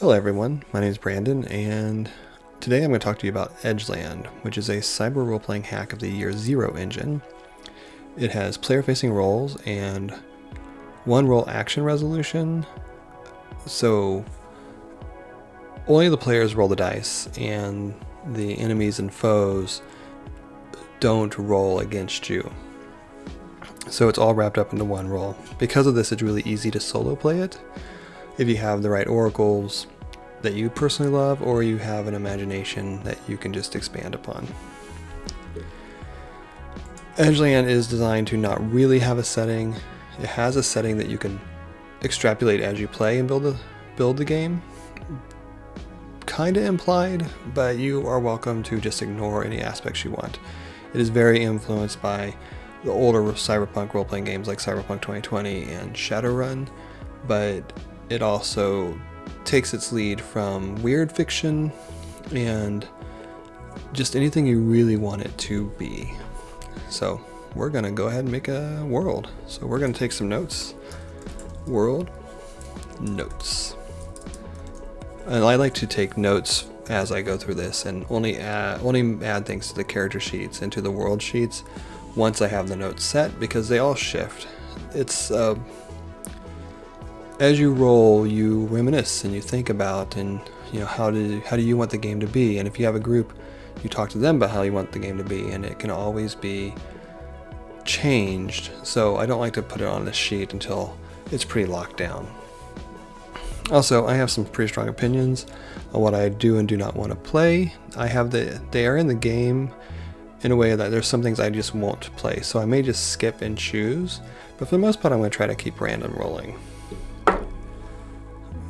Hello everyone, my name is Brandon, and today I'm going to talk to you about Edgeland, which is a cyber role-playing hack of the Year Zero engine. It has player-facing roles and one role action resolution, so only the players roll the dice, and the enemies and foes don't roll against you. So it's all wrapped up into one roll. Because of this, it's really easy to solo play it if you have the right oracles that you personally love, or you have an imagination that you can just expand upon. Edgeland is designed to not really have a setting. It has a setting that you can extrapolate as you play and build the game. Kinda implied, but you are welcome to just ignore any aspects you want. It is very influenced by the older cyberpunk role-playing games like Cyberpunk 2020 and Shadowrun, but it also takes its lead from weird fiction and just anything you really want it to be. So we're gonna go ahead and make a world. So we're gonna take some notes. World notes. And I like to take notes as I go through this and only add things to the character sheets and to the world sheets once I have the notes set, because they all shift. It's as you roll, you reminisce and you think about, and how do you want the game to be, and if you have a group, you talk to them about how you want the game to be, and it can always be changed. So I don't like to put it on the sheet until it's pretty locked down. Also, I have some pretty strong opinions on what I do and do not want to play. They are in the game in a way that there's some things I just won't play, so I may just skip and choose, but for the most part I'm going to try to keep random rolling.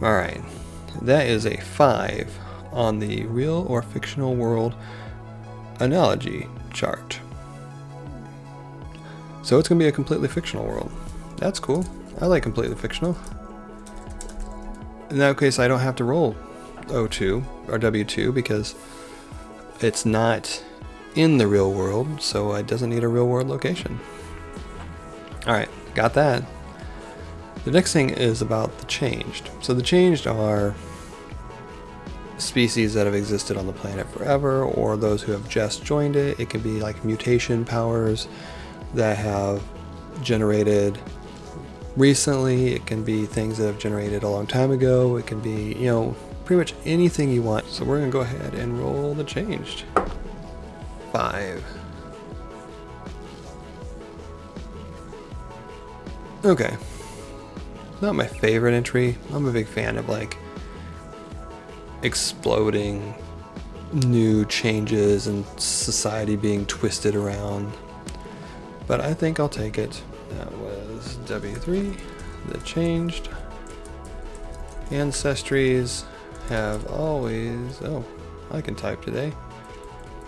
Alright, that is a 5 on the real or fictional world analogy chart. So it's going to be a completely fictional world. That's cool. I like completely fictional. In that case, I don't have to roll O2 or W2 because it's not in the real world, so it doesn't need a real world location. Alright, got that. The next thing is about the changed. So the changed are species that have existed on the planet forever, or those who have just joined it. It can be like mutation powers that have generated recently. It can be things that have generated a long time ago. It can be, pretty much anything you want. So we're going to go ahead and roll the changed. 5. Okay. Not my favorite entry. I'm a big fan of exploding new changes and society being twisted around. But I think I'll take it. That was W3, the changed. Ancestries have always, I can type today.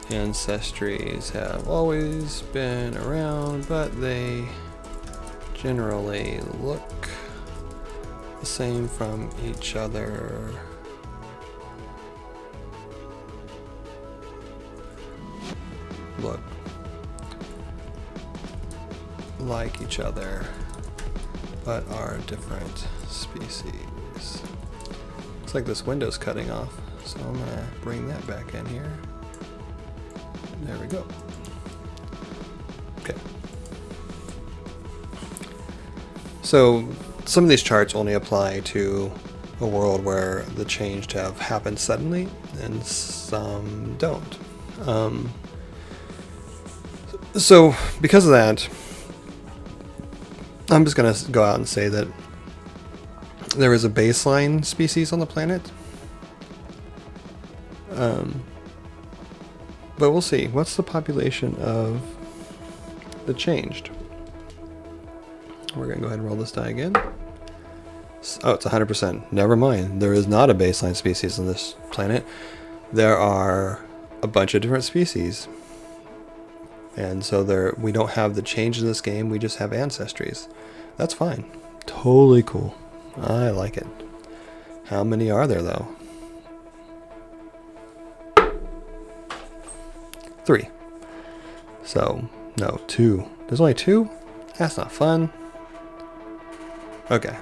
Ancestries have always been around, but they generally look the same from each other. Look like each other, but are different species. Looks like this window's cutting off, so I'm gonna bring that back in here. There we go. Okay. So some of these charts only apply to a world where the changed have happened suddenly, and some don't. So because of that, I'm just going to go out and say that there is a baseline species on the planet. But we'll see. What's the population of the changed? We're going to go ahead and roll this die again. Oh, it's 100%. Never mind. There is not a baseline species on this planet. There are a bunch of different species. And so we don't have the change in this game. We just have ancestries. That's fine. Totally cool. I like it. How many are there, though? 3. So, no, 2. There's only 2? That's not fun. Okay.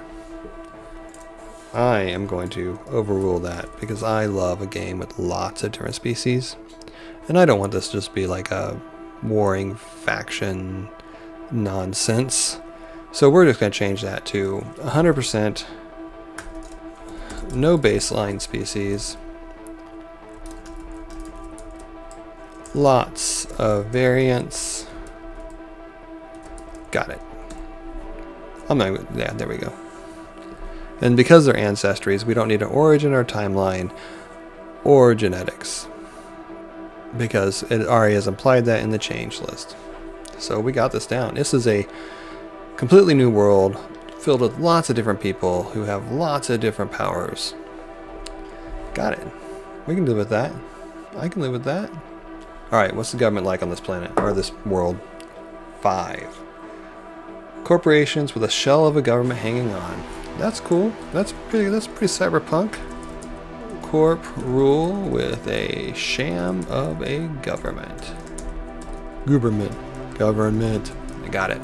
I am going to overrule that because I love a game with lots of different species. And I don't want this to just be like a warring faction nonsense. So we're just going to change that to 100% no baseline species. Lots of variants. Got it. Yeah, there we go. And because they're ancestries, we don't need an origin or timeline or genetics, because it already has implied that in the change list. So we got this down. This is a completely new world filled with lots of different people who have lots of different powers. Got it. We can live with that. I can live with that. Alright, what's the government like on this planet, or this world? 5. Corporations with a shell of a government hanging on. That's cool. That's pretty cyberpunk. Corp rule with a sham of a government. Government. I got it.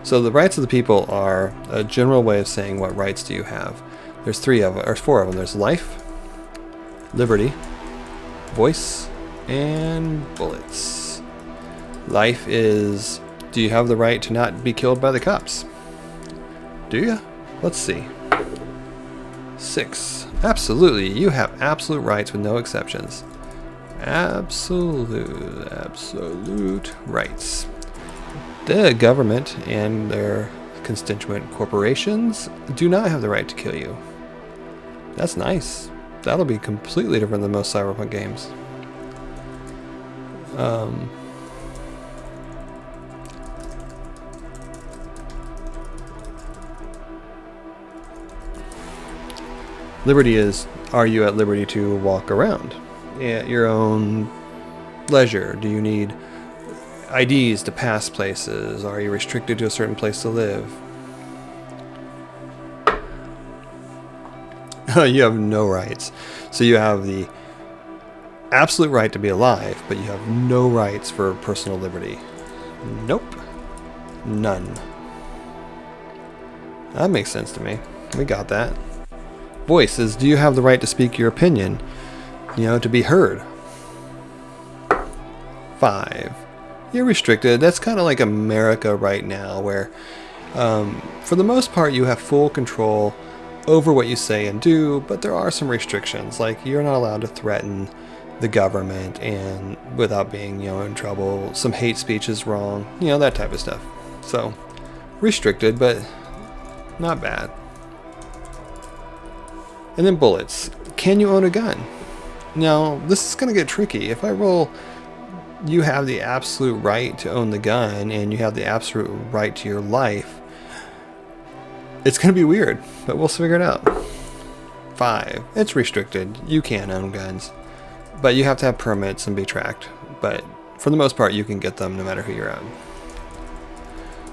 So the rights of the people are a general way of saying what rights do you have. There's 4 of them. There's life, liberty, voice, and bullets. Life is, do you have the right to not be killed by the cops? Do you? Let's see. 6. Absolutely. You have absolute rights with no exceptions. Absolute rights. The government and their constituent corporations do not have the right to kill you. That's nice. That'll be completely different than most cyberpunk games. Liberty is, are you at liberty to walk around at your own leisure? Do you need IDs to pass places? Are you restricted to a certain place to live? You have no rights. So you have the absolute right to be alive, but you have no rights for personal liberty. Nope. None. That makes sense to me. We got that. Voice is, do you have the right to speak your opinion? To be heard. 5. You're restricted. That's kind of like America right now, where for the most part you have full control over what you say and do, but there are some restrictions, like you're not allowed to threaten the government and without being in trouble. Some hate speech is wrong, that type of stuff. So restricted, but not bad. And then bullets. Can you own a gun? Now, this is going to get tricky. If I roll, you have the absolute right to own the gun, and you have the absolute right to your life, it's going to be weird, but we'll figure it out. 5. It's restricted. You can own guns, but you have to have permits and be tracked. But for the most part, you can get them no matter who you're at.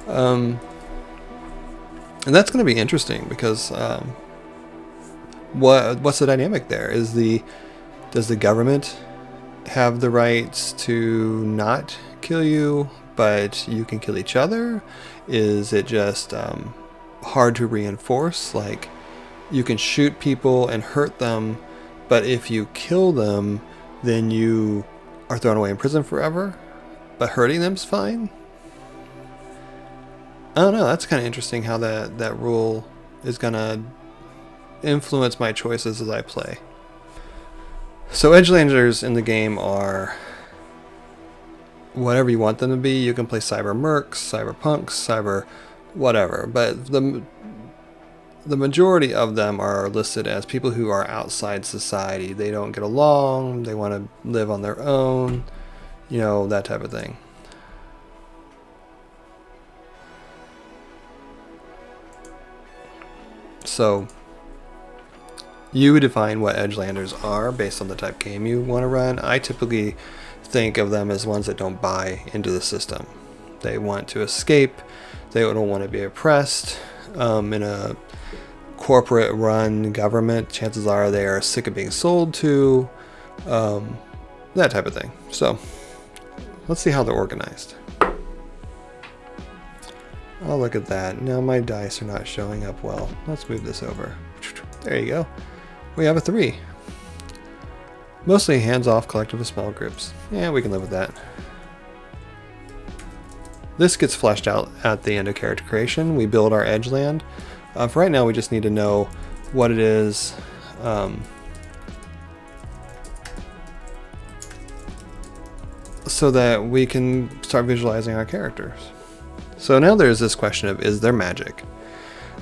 And that's going to be interesting because what's the dynamic there? Does the government have the rights to not kill you, but you can kill each other? Is it just hard to reinforce? Like, you can shoot people and hurt them, but if you kill them, then you are thrown away in prison forever, but hurting them's fine? I don't know. That's kind of interesting how that rule is going to influence my choices as I play. So Edgelanders in the game are whatever you want them to be. You can play cyber mercs, cyber punks, cyber whatever, but the majority of them are listed as people who are outside society. They don't get along, they want to live on their own, that type of thing. So you define what Edgelanders are based on the type game you want to run. I typically think of them as ones that don't buy into the system. They want to escape. They don't want to be oppressed. In a corporate run government, chances are they are sick of being sold to, that type of thing. So let's see how they're organized. Oh, look at that. Now my dice are not showing up well. Let's move this over. There you go. We have a 3. Mostly hands-off, collective of small groups. Yeah, we can live with that. This gets fleshed out at the end of character creation. We build our Edgeland. For right now, we just need to know what it is. So that we can start visualizing our characters. So now there's this question of, is there magic?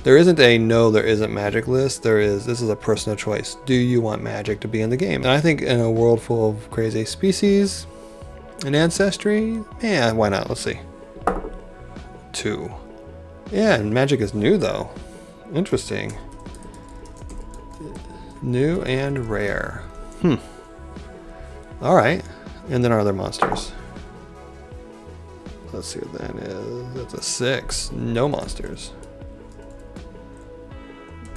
There isn't a no, there isn't magic list. This is a personal choice. Do you want magic to be in the game? And I think in a world full of crazy species and ancestry, yeah, why not? Let's see. 2. Yeah, and magic is new though. Interesting. New and rare. Alright. And then our other monsters. Let's see what that is. That's a 6. No monsters.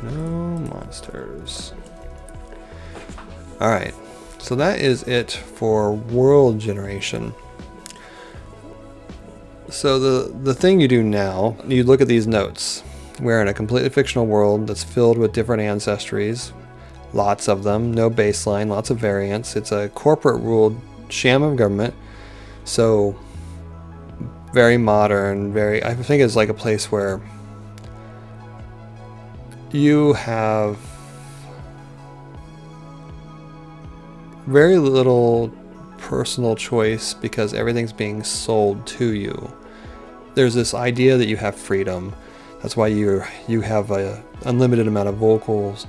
No monsters. Alright. So that is it for world generation. So the thing you do now, you look at these notes. We're in a completely fictional world that's filled with different ancestries. Lots of them. No baseline. Lots of variants. It's a corporate ruled sham of government. So very modern, I think it's like a place where you have very little personal choice because everything's being sold to you. There's this idea that you have freedom. That's why you have a unlimited amount of vocals,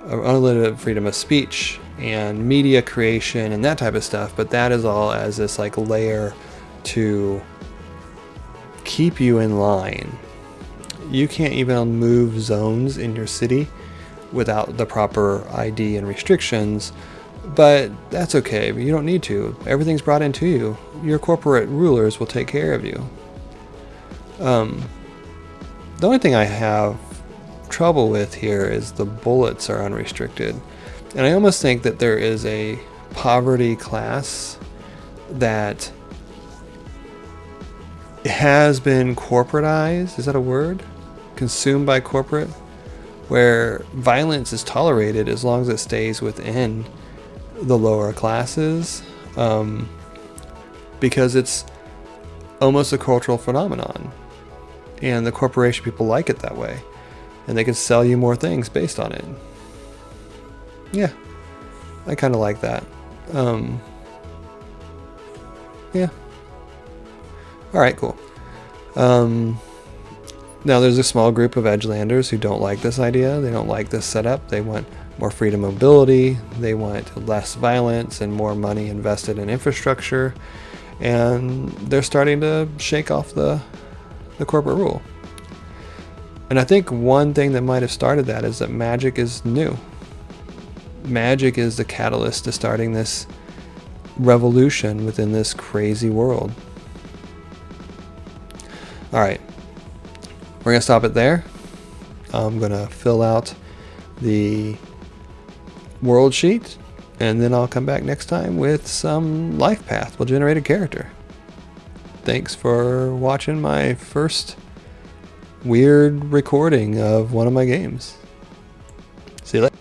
unlimited freedom of speech and media creation and that type of stuff, but that is all as this like layer to keep you in line. You can't even move zones in your city without the proper ID and restrictions, but that's okay. You don't need to. Everything's brought into you. Your corporate rulers will take care of you. The only thing I have trouble with here is the bullets are unrestricted. And I almost think that there is a poverty class that has been corporatized. Is that a word? Consumed by corporate, where violence is tolerated as long as it stays within the lower classes, because it's almost a cultural phenomenon, and the corporation people like it that way, and they can sell you more things based on it. Yeah, I kind of like that. Yeah. All right, cool. Now there's a small group of Edgelanders who don't like this idea. They don't like this setup. They want more freedom of mobility. They want less violence and more money invested in infrastructure. And they're starting to shake off the corporate rule. And I think one thing that might have started that is that magic is new. Magic is the catalyst to starting this revolution within this crazy world. All right. We're going to stop it there. I'm going to fill out the world sheet, and then I'll come back next time with some life path. We'll generate a character. Thanks for watching my first weird recording of one of my games. See you later.